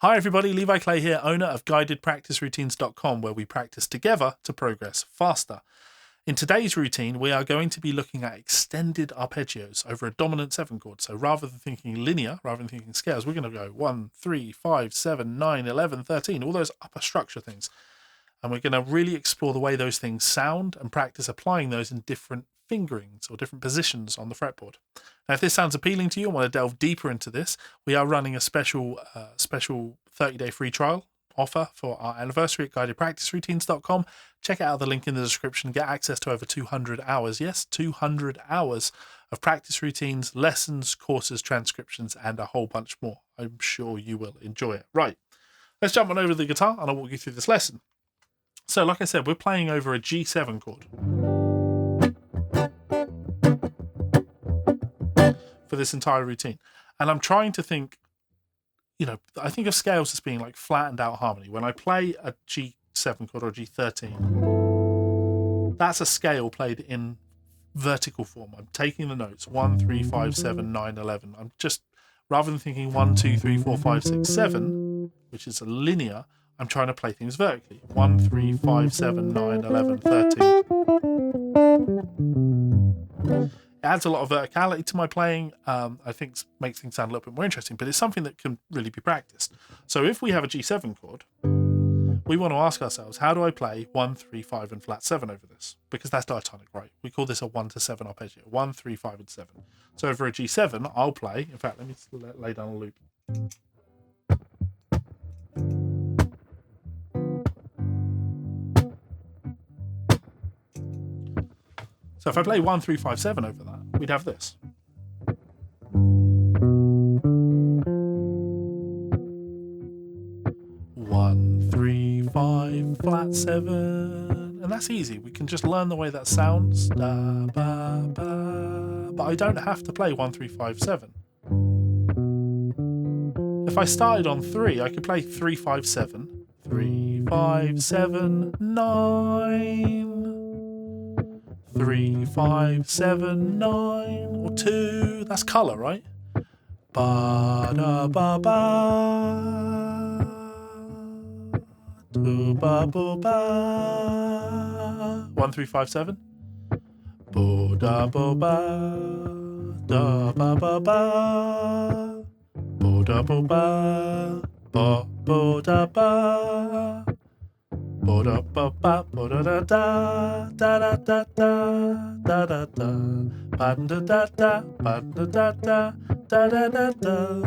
Hi everybody, Levi Clay here, owner of guidedpracticeroutines.com, where we practice together to progress faster. In today's routine, we are going to be looking at extended arpeggios over a dominant 7 chord. So rather than thinking linear, rather than thinking scales, we're going to go 1, 3, 5, 7, 9, 11, 13, all those upper structure things. And we're going to really explore the way those things sound and practice applying those in different fingerings or different positions on the fretboard. Now, if this sounds appealing to you and want to delve deeper into this, we are running a special 30-day free trial offer for our anniversary at guidedpracticeroutines.com. Check out the link in the description. Get access to over 200 hours. Yes, 200 hours of practice routines, lessons, courses, transcriptions, and a whole bunch more. I'm sure you will enjoy it. Right, let's jump on over to the guitar and I'll walk you through this lesson. So like I said, we're playing over a G7 chord for this entire routine. And I'm trying to think, I think of scales as being like flattened out harmony. When I play a G7 chord or a G13, that's a scale played in vertical form. I'm taking the notes 1, 3, 5, 7, 9, 11. I'm just, rather than thinking 1, 2, 3, 4, 5, 6, 7, which is a linear, I'm trying to play things vertically. 1, 3, 5, 7, 9, 11, 13. It adds a lot of verticality to my playing. I think makes things sound a little bit more interesting, but it's something that can really be practiced. So if we have a G7 chord, we want to ask ourselves, how do I play 1, 3, 5 and flat 7 over this? Because that's diatonic, right? We call this a 1 to 7 arpeggio. 1, 3, 5 and 7. So over a G7, I'll play, in fact, let me lay down a loop. So if I play 1, 3, 5, 7 over that, we'd have this. One, 3, 5, flat 7. And that's easy. We can just learn the way that sounds. Da, ba, ba. But I don't have to play 1, 3, 5, 7. If I started on 3, I could play 3, 5, 7. 3, 5, 7, 9. 3, 5, 7, 9, or 2. That's colour, right? Ba da ba ba. Do ba bo ba. 1, 3, 5, 7. Bo da bo ba. Da ba ba ba. Bo da bo ba. Ba bo da ba. Bo da ba ba bo da da da da da da da da da ba da da da ba da da da da da da da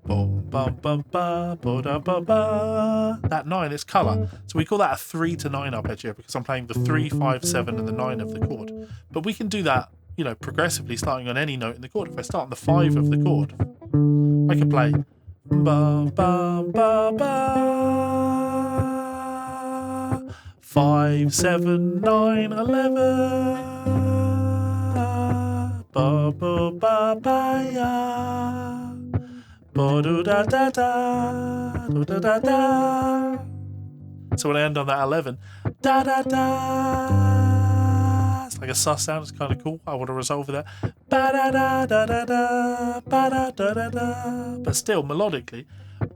boom bum bum ba bo da ba ba. That 9 is colour, so we call that a 3 to 9 arpeggio because I'm playing the 3, 5, 7 and the 9 of the chord. But we can do that, progressively starting on any note in the chord. If I start on the 5 of the chord, I can play ba ba ba ba. 5, 7, 9, 11. Ba ba ba ba ya. Ba do da da da. Do da da da. So when I end on that 11, da da da. It's like a sus sound. It's kind of cool. I want to resolve that. Ba da da da da da. Ba da da da da. But still melodically.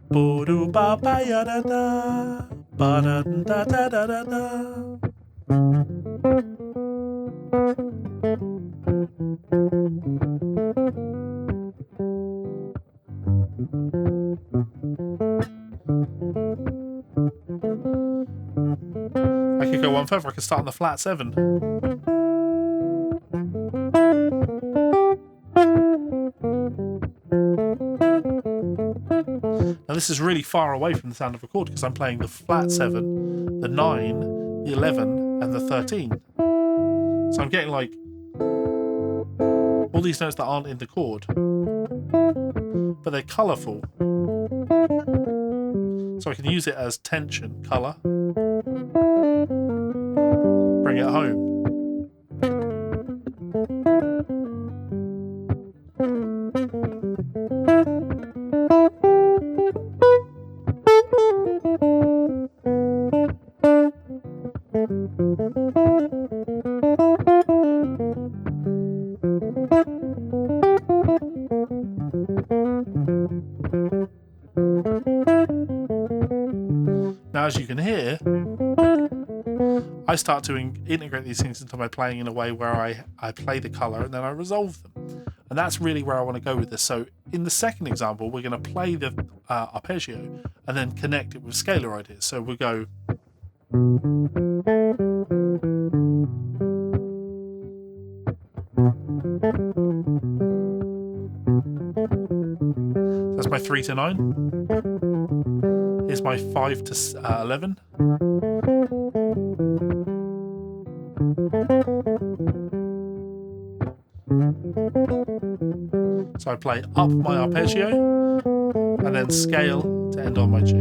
Bo do ba ba ya da da. Ba da da da da da da. I could go one further. I could start on the flat 7. Now this is really far away from the sound of a chord because I'm playing the flat 7, the 9, the 11 and the 13. So I'm getting like all these notes that aren't in the chord, but they're colourful. So I can use it as tension, colour, bring it home. Now, as you can hear, I start to integrate these things into my playing in a way where I play the colour and then I resolve them. And that's really where I want to go with this. So in the second example, we're going to play the arpeggio and then connect it with scalar ideas. So we'll go... That's my 3 to 9. Here's my 5 to 11. So I play up my arpeggio and then scale to end on my G.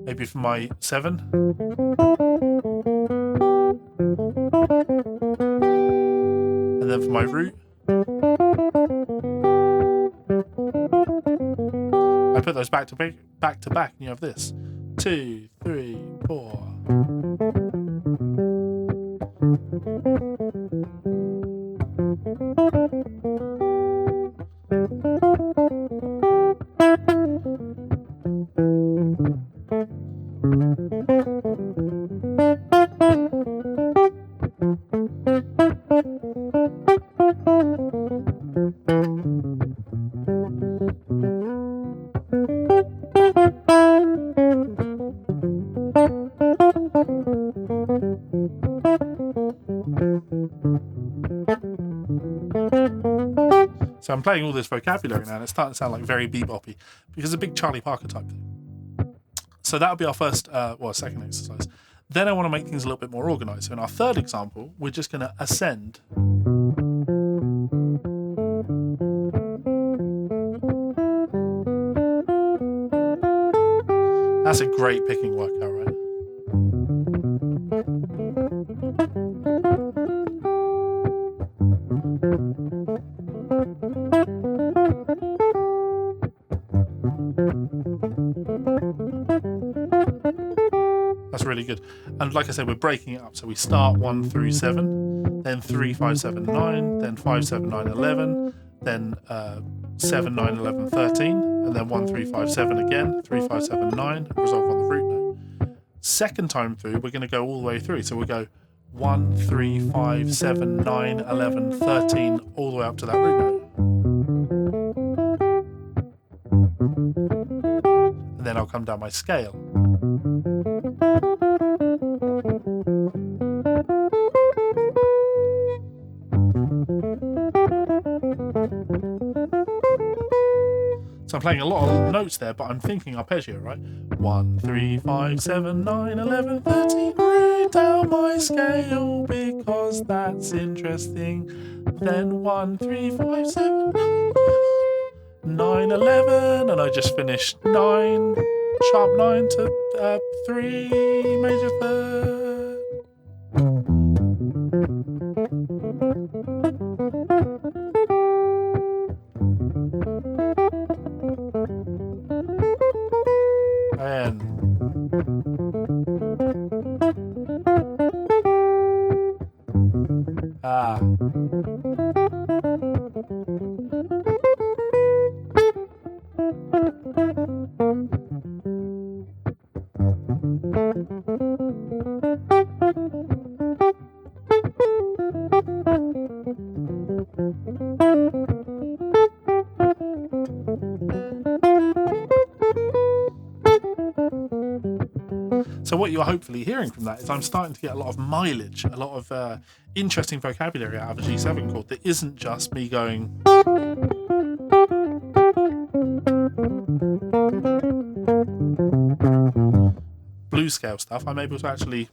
Maybe for my 7. And then for my root, I put those back to back, and you have this. 2, 3, 4. So I'm playing all this vocabulary now, and it's starting to sound like very beboppy because it's a big Charlie Parker type thing. So that'll be our first, second exercise. Then I want to make things a little bit more organised. So in our third example, we're just going to ascend. That's a great picking workout, right? That's really good. And like I said, we're breaking it up. So we start 1 through 7, then 3, 5, 7, 9, then 5, 7, 9, 11, then 7, 9, 11, 13, and then 1, 3, 5, 7 again, 3, 5, 7, 9, resolve on the root note. Second time through, we're going to go all the way through. So we'll go 1, 3, 5, 7, 9, 11, 13, all the way up to that root note. And then I'll come down my scale. So I'm playing a lot of notes there, but I'm thinking arpeggio, right? 1, 3, 5, 7, 9, 11, 13, read down my scale because that's interesting. Then 1, 3, 5, 7, 9, 11, and I just finished 9, sharp 9 to 3, major third. And so what you're hopefully hearing from that is I'm starting to get a lot of mileage, a lot of interesting vocabulary out of a G7 chord that isn't just me going blues scale stuff. I'm able to actually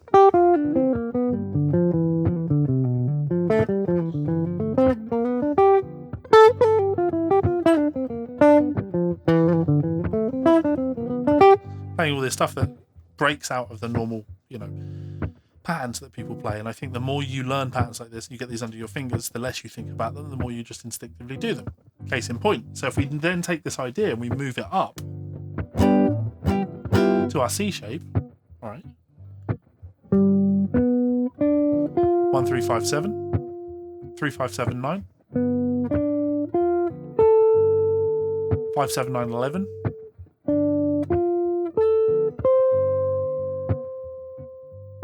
playing all this stuff that breaks out of the normal, patterns that people play. And I think the more you learn patterns like this, you get these under your fingers, the less you think about them, the more you just instinctively do them. Case in point. So if we then take this idea and we move it up to our C shape, all right, 1, 3, 5, 7, 3, 5, 7, 9, 5, 7, 9, 11.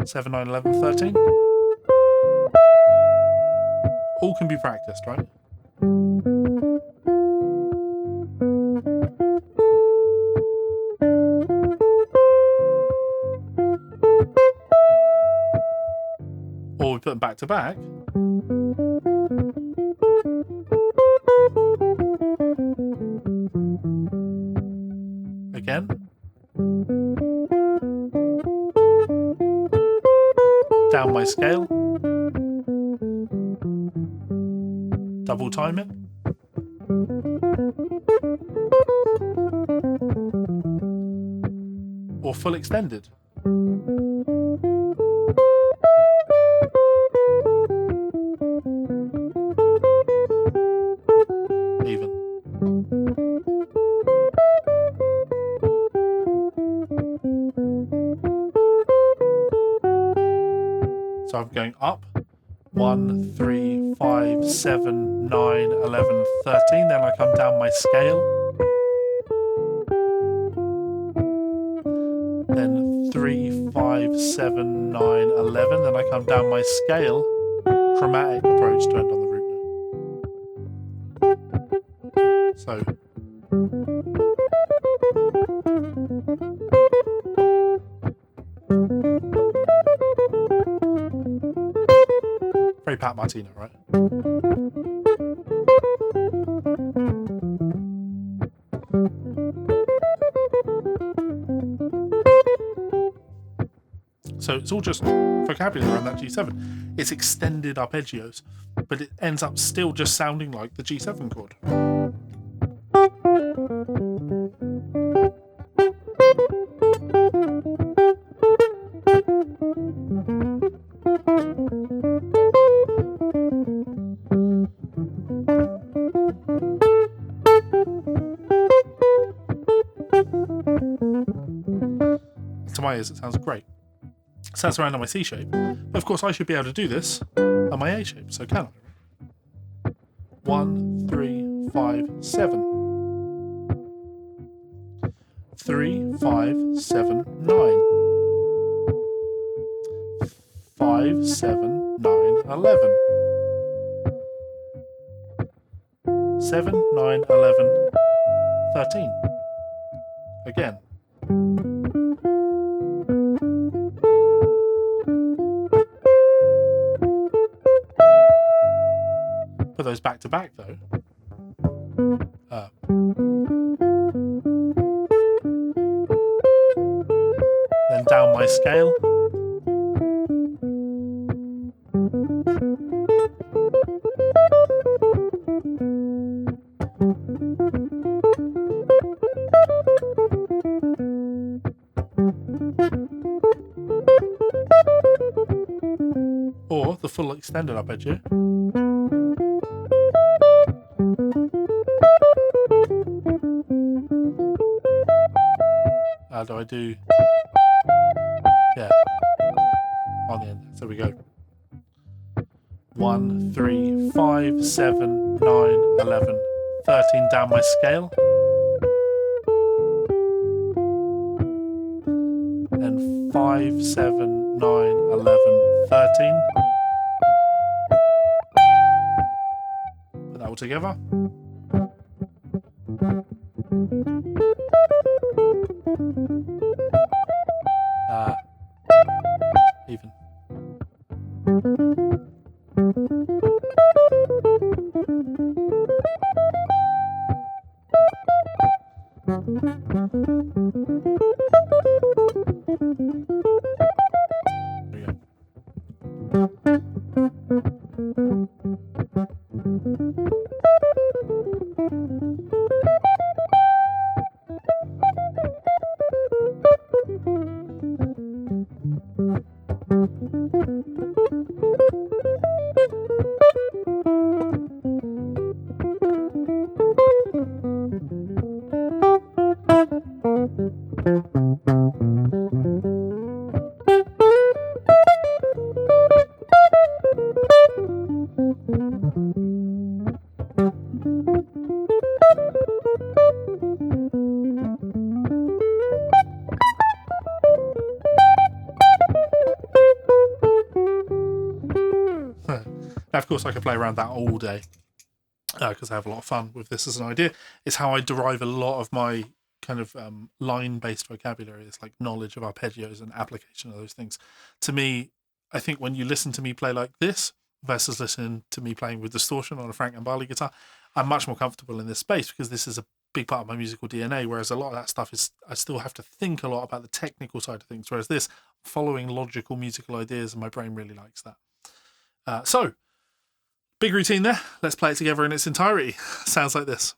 Seven, 9, 11, 13. All can be practiced, right? Or we put them back to back. Again. Down my scale. Double time it. Or full extended. Even. So I'm going up. 1, 3, 5, 7, 9, 11, 13. Then I come down my scale. Then 3, 5, 7, 9, 11. Then I come down my scale. Chromatic approach to end on the root note. So. Very Pat Martino, right? So it's all just vocabulary around that G7. It's extended arpeggios, but it ends up still just sounding like the G7 chord. To my ears, it sounds great. It sounds around on my C shape, but of course I should be able to do this on my A shape, so can I? 1, 3, 5, 7. 3, 5, 7, 9. 5, 7, 9, 11. 7, 9, 11, 13. Again. Put those back to back though. Then down my scale. Or the full extended arpeggio. How do I do? Yeah. On the end. So we go. 1, 3, 5, 7, 9, 11, 13 down my scale. Then 5, 7, 9, 11, 13. Put that all together. Even. There we go. course, I could play around that all day because I have a lot of fun with this as an idea. It's how I derive a lot of my kind of line-based vocabulary. It's like knowledge of arpeggios and application of those things. To me, I think when you listen to me play like this versus listening to me playing with distortion on a Frank Gambale guitar, I'm much more comfortable in this space because this is a big part of my musical DNA, whereas a lot of that stuff is, I still have to think a lot about the technical side of things, whereas this, following logical musical ideas, and my brain really likes that. So, big routine there. Let's play it together in its entirety. Sounds like this.